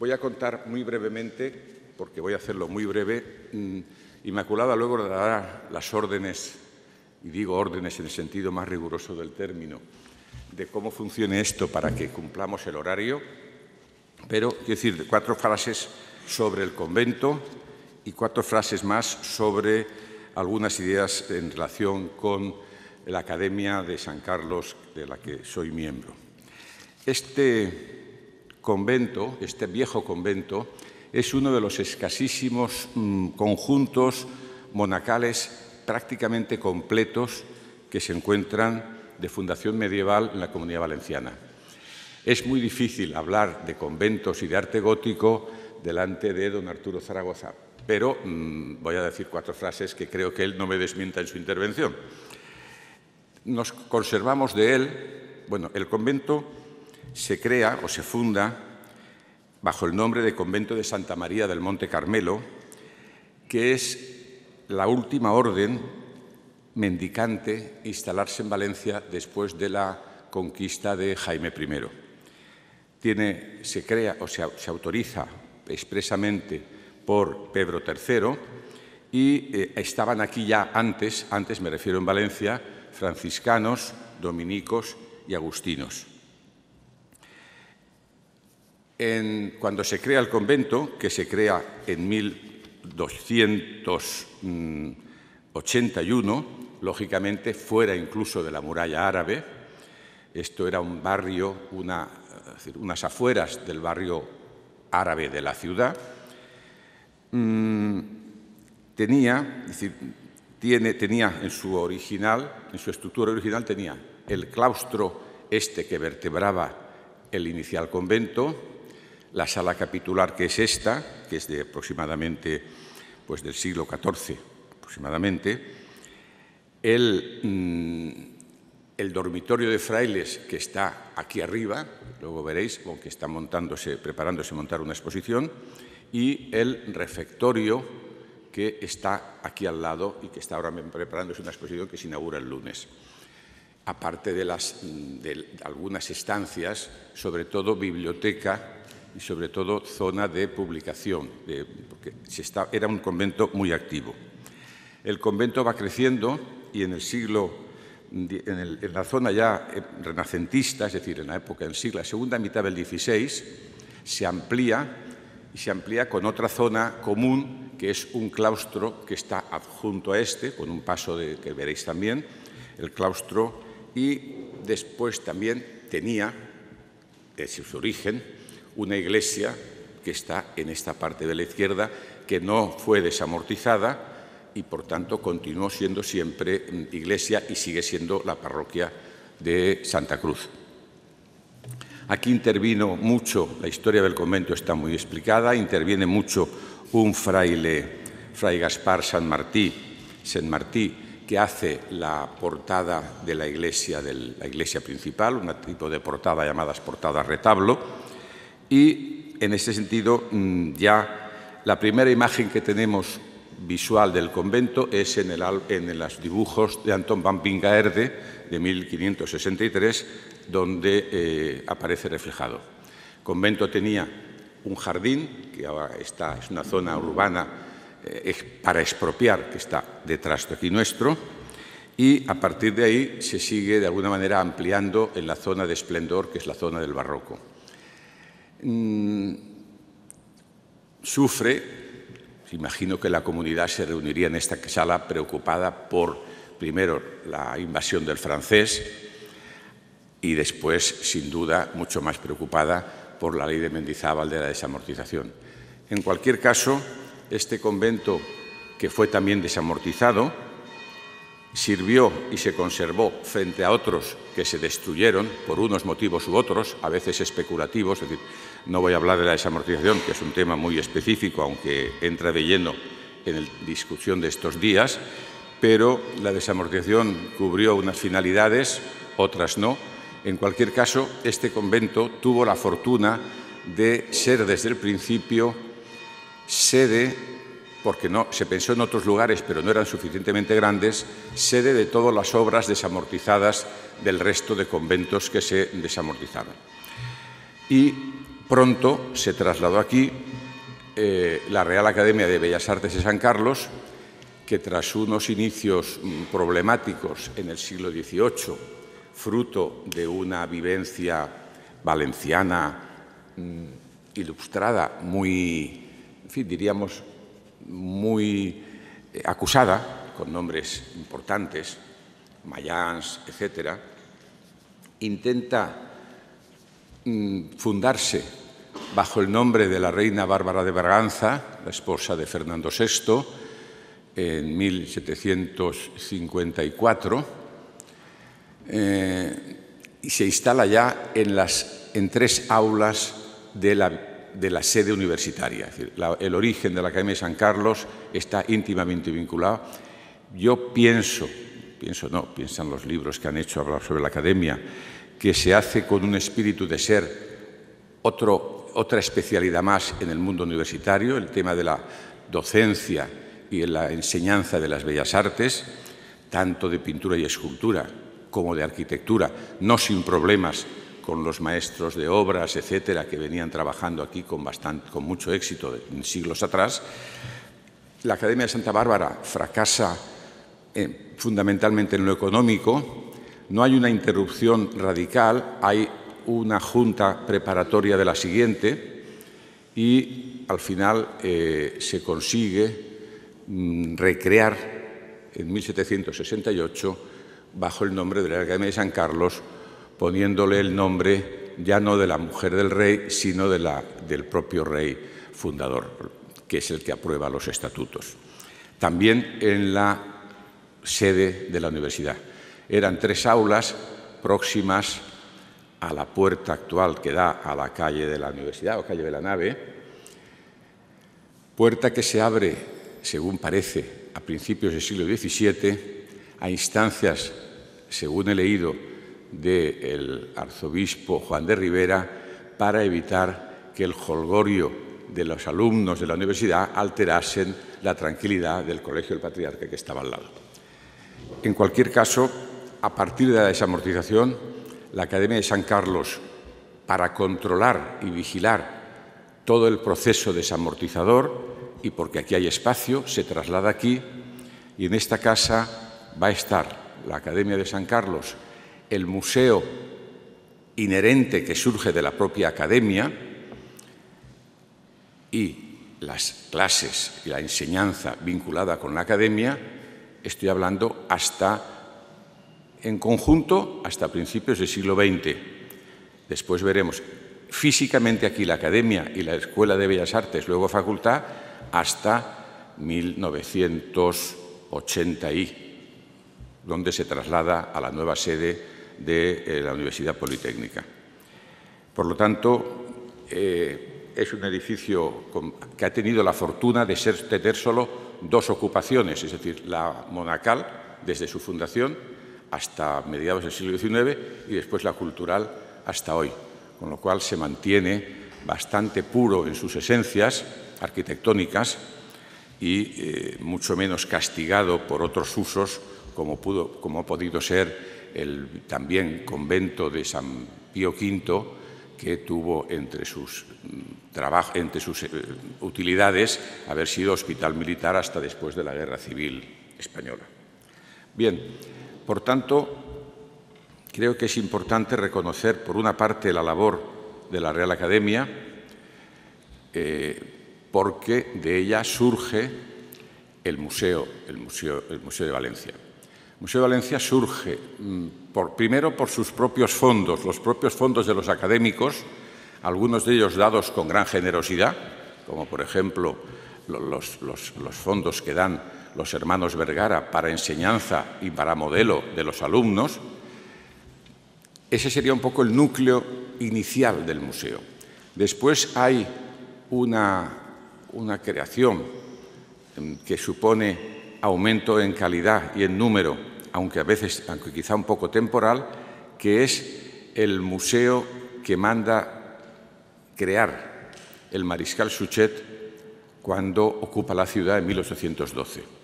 Voy a contar muy brevemente, porque voy a hacerlo muy breve. Inmaculada luego dará las órdenes, y digo órdenes en el sentido más riguroso del término, de cómo funcione esto para que cumplamos el horario, pero, quiero decir, 4 frases sobre el convento y 4 frases más sobre algunas ideas en relación con la Academia de San Carlos, de la que soy miembro. Este convento, este viejo convento, es uno de los escasísimos conjuntos monacales prácticamente completos que se encuentran de fundación medieval en la Comunidad Valenciana. Es muy difícil hablar de conventos y de arte gótico delante de don Arturo Zaragoza, pero voy a decir 4 frases que creo que él no me desmienta en su intervención. Nos conservamos de él, bueno, el convento se crea o se funda bajo el nombre de Convento de Santa María del Monte Carmelo, que es la última orden mendicante instalarse en Valencia después de la conquista de Jaime I. Se crea o se autoriza expresamente por Pedro III y estaban aquí ya antes me refiero en Valencia, franciscanos, dominicos y agustinos. Cuando se crea el convento, que se crea en 1281, lógicamente fuera incluso de la muralla árabe, esto era un barrio, unas afueras del barrio árabe de la ciudad, tenía en su estructura original, tenía el claustro que vertebraba el inicial convento, la sala capitular, que es esta, que es de aproximadamente del siglo XIV, aproximadamente, el dormitorio de frailes, que está aquí arriba, luego veréis, que está preparándose a montar una exposición, y el refectorio, que está aquí al lado y que está ahora preparándose una exposición que se inaugura el lunes. Aparte de algunas estancias, sobre todo biblioteca y sobre todo zona de publicación, porque era un convento muy activo. El convento va creciendo y en la zona ya renacentista, es decir, en la segunda mitad del XVI, se amplía con otra zona común, que es un claustro que está adjunto a con un paso que veréis también, el claustro, y después también tenía, desde su origen, una iglesia que está en esta parte de la izquierda, que no fue desamortizada y, por tanto, continuó siendo siempre iglesia y sigue siendo la parroquia de Santa Cruz. Aquí intervino mucho, la historia del convento está muy explicada, interviene mucho un Fray Gaspar Saint Martí, que hace la portada de la iglesia principal, un tipo de portada llamadas portadas retablo, y en ese sentido ya la primera imagen que tenemos visual del convento es en los dibujos de Anton van Pingaerde de 1563, donde aparece reflejado. El convento tenía un jardín, que ahora es una zona urbana para expropiar, que está detrás de aquí nuestro, y a partir de ahí se sigue de alguna manera ampliando en la zona de esplendor, que es la zona del barroco. Imagino que la comunidad se reuniría en esta sala preocupada por, primero, la invasión del francés y después, sin duda, mucho más preocupada por la ley de Mendizábal de la desamortización. En cualquier caso, este convento, que fue también desamortizado, sirvió y se conservó frente a otros que se destruyeron por unos motivos u otros, a veces especulativos. Es decir, no voy a hablar de la desamortización, que es un tema muy específico, aunque entra de lleno en la discusión de estos días, pero la desamortización cubrió unas finalidades, otras no. En cualquier caso, este convento tuvo la fortuna de ser desde el principio sede, porque se pensó en otros lugares, pero no eran suficientemente grandes, sede de todas las obras desamortizadas del resto de conventos que se desamortizaron. Y Pronto se trasladó aquí la Real Academia de Bellas Artes de San Carlos, que tras unos inicios problemáticos en el siglo XVIII, fruto de una vivencia valenciana ilustrada, muy, en fin, diríamos, muy acusada, con nombres importantes, Mayans, etc., intenta fundarse bajo el nombre de la reina Bárbara de Braganza, la esposa de Fernando VI, en 1754, y se instala ya en 3 aulas de la sede universitaria. Es decir, el origen de la Academia de San Carlos está íntimamente vinculado. Yo piensan los libros que han hecho hablar sobre la Academia, que se hace con un espíritu de ser otra especialidad más en el mundo universitario, el tema de la docencia y en la enseñanza de las bellas artes, tanto de pintura y escultura como de arquitectura, no sin problemas con los maestros de obras, etcétera, que venían trabajando aquí con mucho éxito en siglos atrás. La Academia de Santa Bárbara fracasa fundamentalmente en lo económico. No hay una interrupción radical, hay una junta preparatoria de la siguiente y al final se consigue recrear en 1768 bajo el nombre de la Academia de San Carlos, poniéndole el nombre ya no de la mujer del rey, sino del propio rey fundador, que es el que aprueba los estatutos. También en la sede de la universidad. Eran 3 aulas próximas a la puerta actual que da a la calle de la universidad o calle de la nave, puerta que se abre, según parece, a principios del siglo XVII, a instancias, según he leído, del arzobispo Juan de Ribera, para evitar que el jolgorio de los alumnos de la universidad alterasen la tranquilidad del Colegio del Patriarca que estaba al lado. En cualquier caso, a partir de la desamortización, la Academia de San Carlos, para controlar y vigilar todo el proceso desamortizador, y porque aquí hay espacio, se traslada aquí, y en esta casa va a estar la Academia de San Carlos, el museo inherente que surge de la propia Academia y las clases y la enseñanza vinculada con la Academia. Estoy hablando en conjunto hasta principios del siglo XX. Después veremos físicamente aquí la Academia y la Escuela de Bellas Artes, luego Facultad, hasta 1980 donde se traslada a la nueva sede de la Universidad Politécnica. Por lo tanto, es un edificio que ha tenido la fortuna de tener solo 2 ocupaciones, es decir, la monacal desde su fundación hasta mediados del siglo XIX y después la cultural hasta hoy, con lo cual se mantiene bastante puro en sus esencias arquitectónicas y mucho menos castigado por otros usos como ha podido ser el también convento de San Pío V, que tuvo entre sus utilidades haber sido hospital militar hasta después de la Guerra Civil Española. Bien, por tanto, creo que es importante reconocer, por una parte, la labor de la Real Academia, porque de ella surge el Museo de Valencia. El Museo de Valencia surge primero por sus propios fondos, los propios fondos de los académicos, algunos de ellos dados con gran generosidad, como por ejemplo los fondos que dan los hermanos Vergara para enseñanza y para modelo de los alumnos. Ese sería un poco el núcleo inicial del museo. Después hay una creación que supone aumento en calidad y en número, aunque quizá un poco temporal, que es el museo que manda crear el mariscal Suchet cuando ocupa la ciudad en 1812.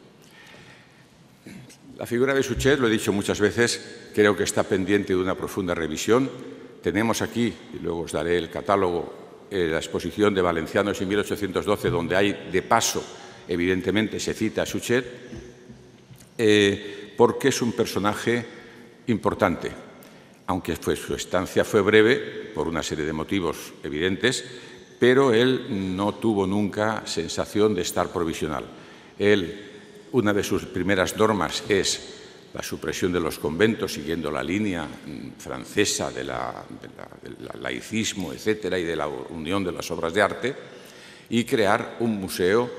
La figura de Suchet, lo he dicho muchas veces, creo que está pendiente de una profunda revisión. Tenemos aquí, y luego os daré el catálogo la exposición de Valencianos en 1812, donde hay, de paso, evidentemente se cita a Suchet, porque es un personaje importante, aunque su estancia fue breve por una serie de motivos evidentes, pero él no tuvo nunca sensación de estar provisional. Una de sus primeras normas es la supresión de los conventos, siguiendo la línea francesa del laicismo, etcétera, y de la unión de las obras de arte, y crear un museo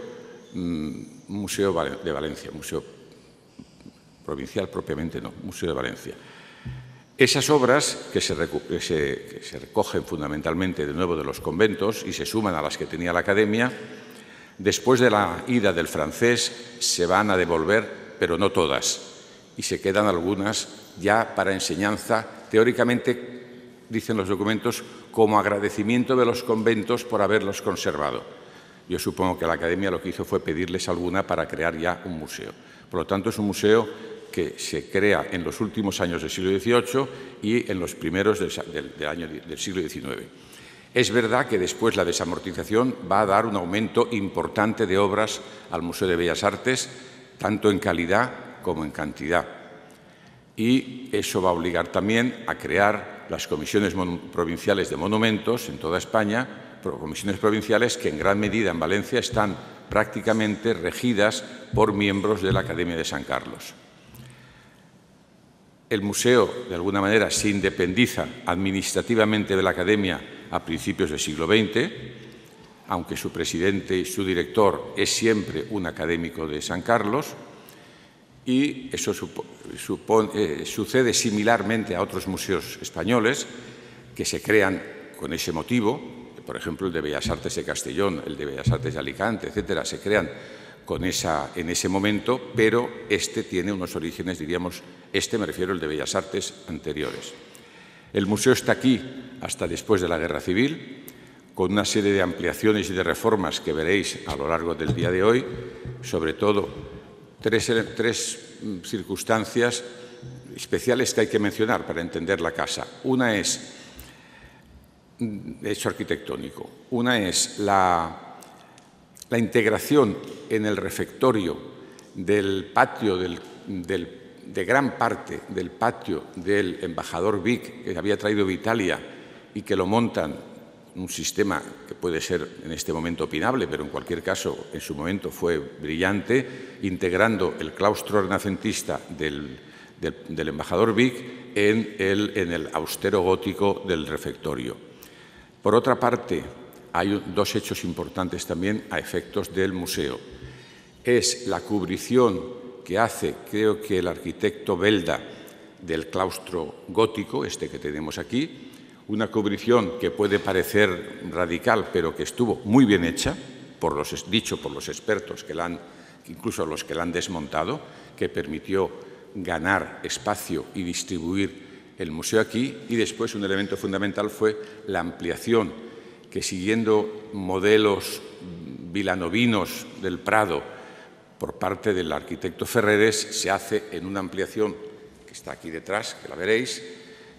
de Valencia, museo provincial propiamente no, Museo de Valencia. Esas obras que se recogen fundamentalmente de nuevo de los conventos y se suman a las que tenía la Academia, después de la ida del francés se van a devolver, pero no todas, y se quedan algunas ya para enseñanza, teóricamente, dicen los documentos, como agradecimiento de los conventos por haberlos conservado. Yo supongo que la Academia lo que hizo fue pedirles alguna para crear ya un museo. Por lo tanto, es un museo que se crea en los últimos años del siglo XVIII y en los primeros del siglo XIX. Es verdad que después la desamortización va a dar un aumento importante de obras al Museo de Bellas Artes, tanto en calidad como en cantidad. Y eso va a obligar también a crear las comisiones provinciales de monumentos en toda España, comisiones provinciales que en gran medida en Valencia están prácticamente regidas por miembros de la Academia de San Carlos. El museo, de alguna manera, se independiza administrativamente de la Academia a principios del siglo XX, aunque su presidente y su director es siempre un académico de San Carlos, y eso sucede similarmente a otros museos españoles que se crean con ese motivo. Por ejemplo, el de Bellas Artes de Castellón, el de Bellas Artes de Alicante, etcétera, se crean en ese momento, pero este tiene unos orígenes, diríamos, me refiero al de Bellas Artes anteriores. El museo está aquí hasta después de la Guerra Civil, con una serie de ampliaciones y de reformas que veréis a lo largo del día de hoy, sobre todo tres circunstancias especiales que hay que mencionar para entender la casa. Una es de hecho arquitectónico. Una es la integración en el refectorio del patio, de gran parte del patio del embajador Vic, que había traído de Italia y que lo montan un sistema que puede ser en este momento opinable, pero en cualquier caso en su momento fue brillante, integrando el claustro renacentista del embajador Vic en el austero gótico del refectorio. Por otra parte, hay dos hechos importantes también a efectos del museo. Es la cubrición que hace, creo que el arquitecto Belda, del claustro gótico, que tenemos aquí, una cubrición que puede parecer radical, pero que estuvo muy bien hecha, dicho por los expertos, incluso los que la han desmontado, que permitió ganar espacio y distribuir el museo aquí. Y después un elemento fundamental fue la ampliación, que siguiendo modelos vilanovinos del Prado por parte del arquitecto Ferreres, se hace en una ampliación que está aquí detrás, que la veréis,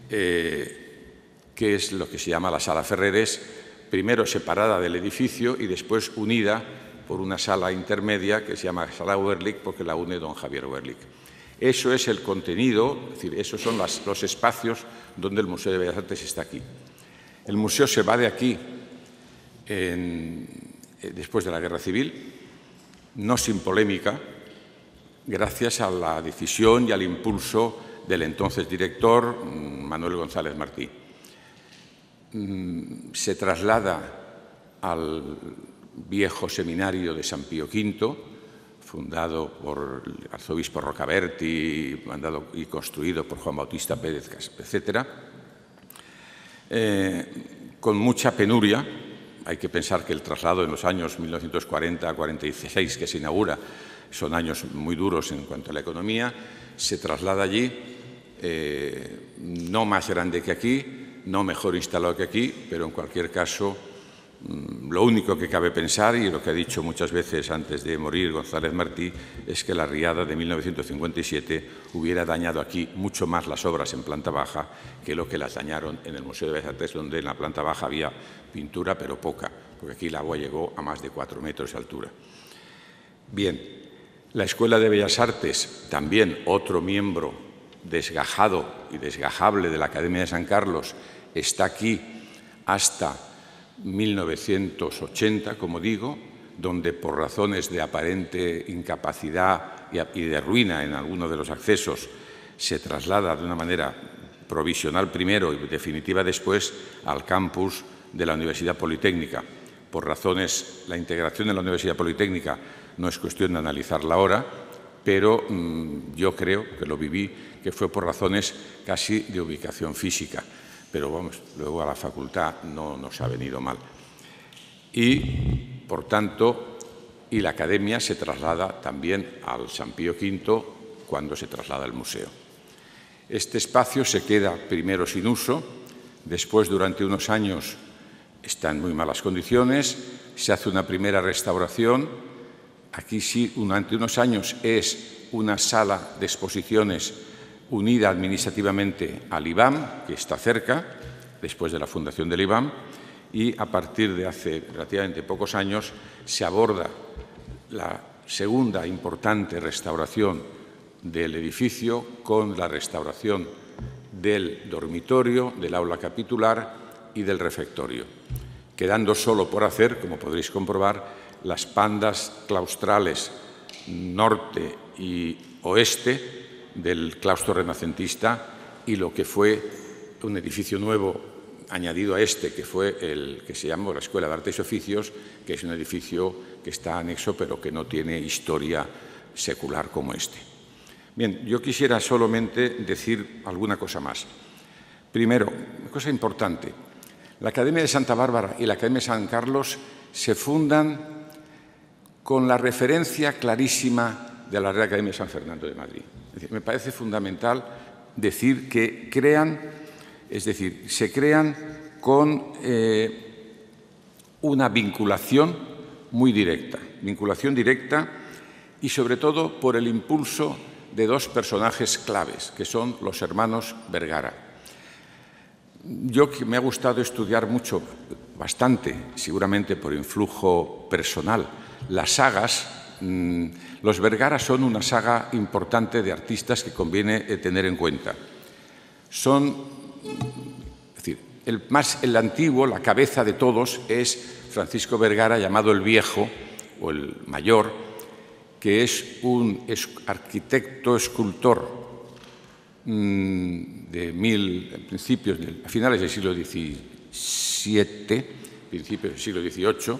que es lo que se llama la Sala Ferreres, primero separada del edificio y después unida por una sala intermedia que se llama Sala Oberlich, porque la une don Javier Oberlich. Eso es el contenido, es decir, esos son los espacios donde el Museo de Bellas Artes está aquí. El museo se va de aquí después de la Guerra Civil, no sin polémica, gracias a la decisión y al impulso del entonces director, Manuel González Martí. Se traslada al viejo seminario de San Pío V, fundado por el arzobispo Rocaberti, mandado y construido por Juan Bautista Pérez, etc., con mucha penuria. Hay que pensar que el traslado en los años 1940-46, que se inaugura, son años muy duros en cuanto a la economía. Se traslada allí, no más grande que aquí, no mejor instalado que aquí, pero en cualquier caso Lo único que cabe pensar, y lo que ha dicho muchas veces antes de morir González Martí, es que la riada de 1957 hubiera dañado aquí mucho más las obras en planta baja que lo que las dañaron en el Museo de Bellas Artes, donde en la planta baja había pintura, pero poca, porque aquí el agua llegó a más de 4 metros de altura. Bien, la Escuela de Bellas Artes, también otro miembro desgajado y desgajable de la Academia de San Carlos, está aquí hasta 1980, como digo, donde por razones de aparente incapacidad y de ruina en alguno de los accesos se traslada de una manera provisional primero y definitiva después al campus de la Universidad Politécnica. Por razones, la integración en la Universidad Politécnica no es cuestión de analizarla ahora, pero yo creo que lo viví, que fue por razones casi de ubicación física. Pero vamos, luego a la facultad no nos ha venido mal. Y, por tanto, la academia se traslada también al San Pío V cuando se traslada al museo. Este espacio se queda primero sin uso, después durante unos años está en muy malas condiciones, se hace una primera restauración. Aquí sí, durante unos años es una sala de exposiciones unida administrativamente al IBAM, que está cerca, después de la fundación del IBAM, y a partir de hace relativamente pocos años se aborda la segunda importante restauración del edificio con la restauración del dormitorio, del aula capitular y del refectorio, quedando solo por hacer, como podréis comprobar, las pandas claustrales norte y oeste del claustro renacentista y lo que fue un edificio nuevo añadido a este, que fue el que se llamó la Escuela de Artes y Oficios, que es un edificio que está anexo pero que no tiene historia secular como este. Bien, yo quisiera solamente decir alguna cosa más. Primero, una cosa importante, la Academia de Santa Bárbara y la Academia de San Carlos se fundan con la referencia clarísima de la Real Academia de San Fernando de Madrid. Es decir, me parece fundamental decir que se crean con una vinculación muy directa, y sobre todo por el impulso de dos personajes claves, que son los hermanos Vergara. Yo, que me ha gustado estudiar mucho, bastante, seguramente por influjo personal, las sagas, los Vergara son una saga importante de artistas que conviene tener en cuenta. Es decir, el antiguo, la cabeza de todos, es Francisco Vergara, llamado el Viejo, o el Mayor, que es un arquitecto, escultor a finales del siglo XVII, principios del siglo XVIII,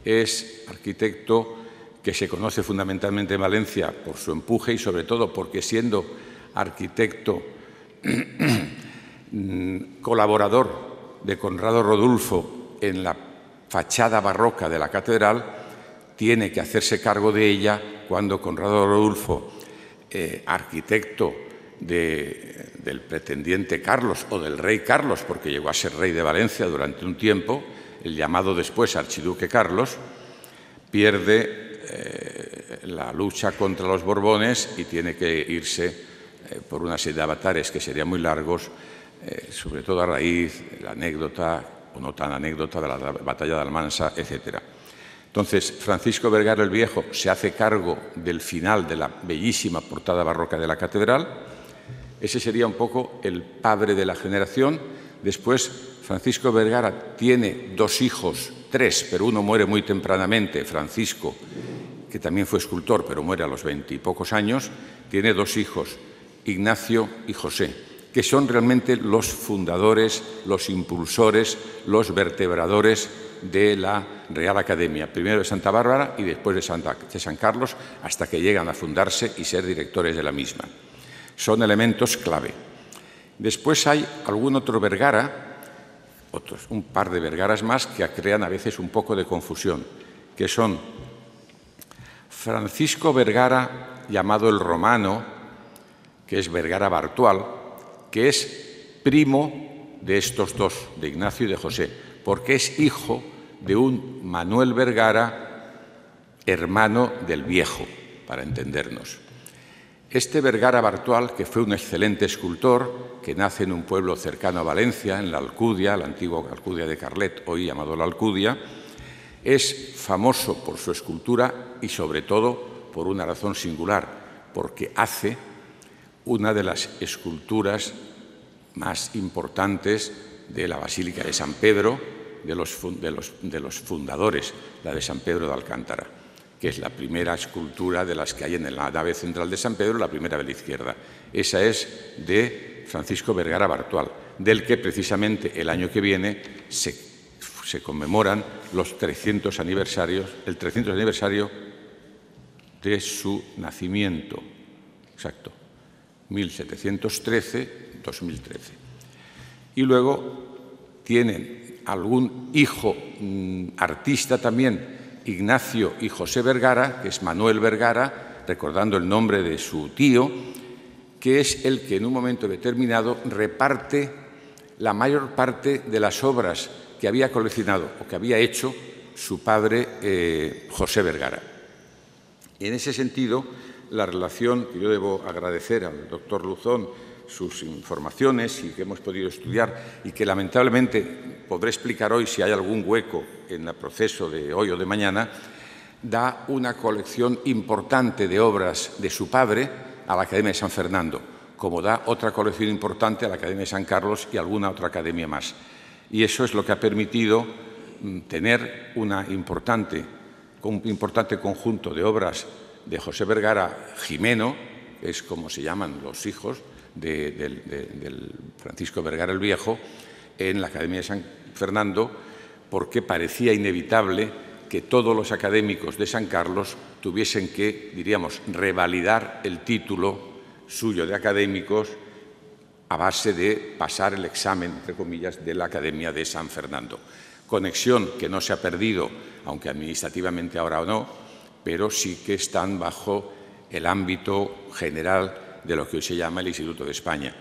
es arquitecto que se conoce fundamentalmente en Valencia por su empuje y sobre todo porque siendo arquitecto colaborador de Conrado Rodulfo en la fachada barroca de la catedral, tiene que hacerse cargo de ella cuando Conrado Rodulfo, arquitecto del pretendiente Carlos o del rey Carlos, porque llegó a ser rey de Valencia durante un tiempo, el llamado después archiduque Carlos, pierde la lucha contra los Borbones y tiene que irse por una serie de avatares que serían muy largos, sobre todo a raíz de la anécdota, o no tan anécdota, de la batalla de Almansa, etc. Entonces, Francisco Vergara el Viejo se hace cargo del final de la bellísima portada barroca de la catedral. Ese sería un poco el padre de la generación. Después, Francisco Vergara tiene dos hijos, tres, pero uno muere muy tempranamente, Francisco, que también fue escultor, pero muere a los 20 y pocos años. Tiene dos hijos, Ignacio y José, que son realmente los fundadores, los impulsores, los vertebradores de la Real Academia, primero de Santa Bárbara y después de San Carlos, hasta que llegan a fundarse y ser directores de la misma. Son elementos clave. Después hay algún otro Vergara, un par de Vergaras más, que crean a veces un poco de confusión, que son Francisco Vergara, llamado el Romano, que es Vergara Bartual, que es primo de estos dos, de Ignacio y de José, porque es hijo de un Manuel Vergara, hermano del Viejo, para entendernos. Este Vergara Bartual, que fue un excelente escultor, que nace en un pueblo cercano a Valencia, en la Alcudia, la antigua Alcudia de Carlet, hoy llamado la Alcudia, es famoso por su escultura y, sobre todo, por una razón singular, porque hace una de las esculturas más importantes de la Basílica de San Pedro, de los fundadores, la de San Pedro de Alcántara, que es la primera escultura de las que hay en la nave central de San Pedro, la primera de la izquierda. Esa es de Francisco Vergara Bartual, del que precisamente el año que viene se conmemoran los 300 aniversarios, el 300 aniversario de su nacimiento. Exacto, 1713-2013. Y luego tienen algún hijo artista también, Ignacio y José Vergara, que es Manuel Vergara, recordando el nombre de su tío, que es el que en un momento determinado reparte la mayor parte de las obras que había coleccionado o que había hecho su padre José Vergara. En ese sentido, la relación que yo debo agradecer al doctor Luzón, sus informaciones y que hemos podido estudiar y que lamentablemente podré explicar hoy si hay algún hueco en el proceso de hoy o de mañana, da una colección importante de obras de su padre a la Academia de San Fernando, como da otra colección importante a la Academia de San Carlos y alguna otra academia más. Y eso es lo que ha permitido tener un importante conjunto de obras de José Vergara Jimeno, es como se llaman los hijos del Francisco Vergara el Viejo, en la Academia de San Fernando, porque parecía inevitable que todos los académicos de San Carlos tuviesen que, diríamos, revalidar el título suyo de académicos a base de pasar el examen, entre comillas, de la Academia de San Fernando. Conexión que no se ha perdido, aunque administrativamente ahora o no, pero sí que están bajo el ámbito general de lo que hoy se llama el Instituto de España,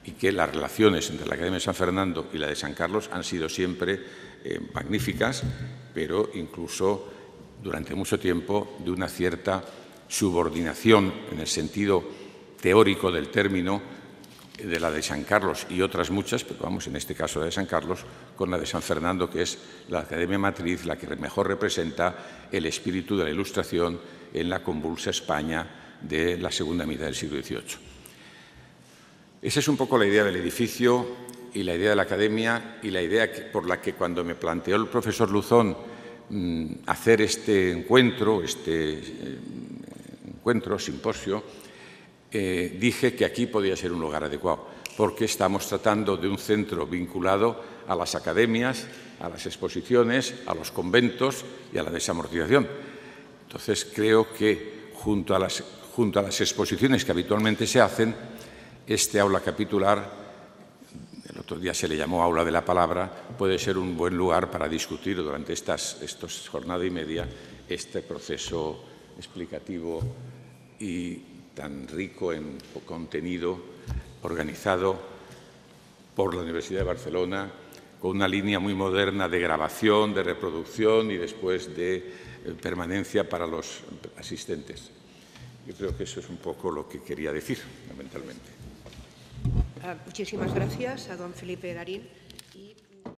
y que las relaciones entre la Academia de San Fernando y la de San Carlos han sido siempre magníficas, pero incluso durante mucho tiempo de una cierta subordinación en el sentido teórico del término de la de San Carlos y otras muchas, pero vamos, en este caso la de San Carlos, con la de San Fernando, que es la Academia Matriz, la que mejor representa el espíritu de la Ilustración en la convulsa España de la segunda mitad del siglo XVIII. Esa es un poco la idea del edificio y la idea de la academia y la idea por la que cuando me planteó el profesor Luzón hacer este encuentro, simposio, dije que aquí podía ser un lugar adecuado, porque estamos tratando de un centro vinculado a las academias, a las exposiciones, a los conventos y a la desamortización. Entonces, creo que junto a las exposiciones que habitualmente se hacen, este aula capitular, el otro día se le llamó aula de la palabra, puede ser un buen lugar para discutir durante estas jornada y media este proceso explicativo y tan rico en contenido, organizado por la Universidad de Barcelona, con una línea muy moderna de grabación, de reproducción y después de permanencia para los asistentes. Yo creo que eso es un poco lo que quería decir, fundamentalmente. Muchísimas gracias a don Felipe Garín.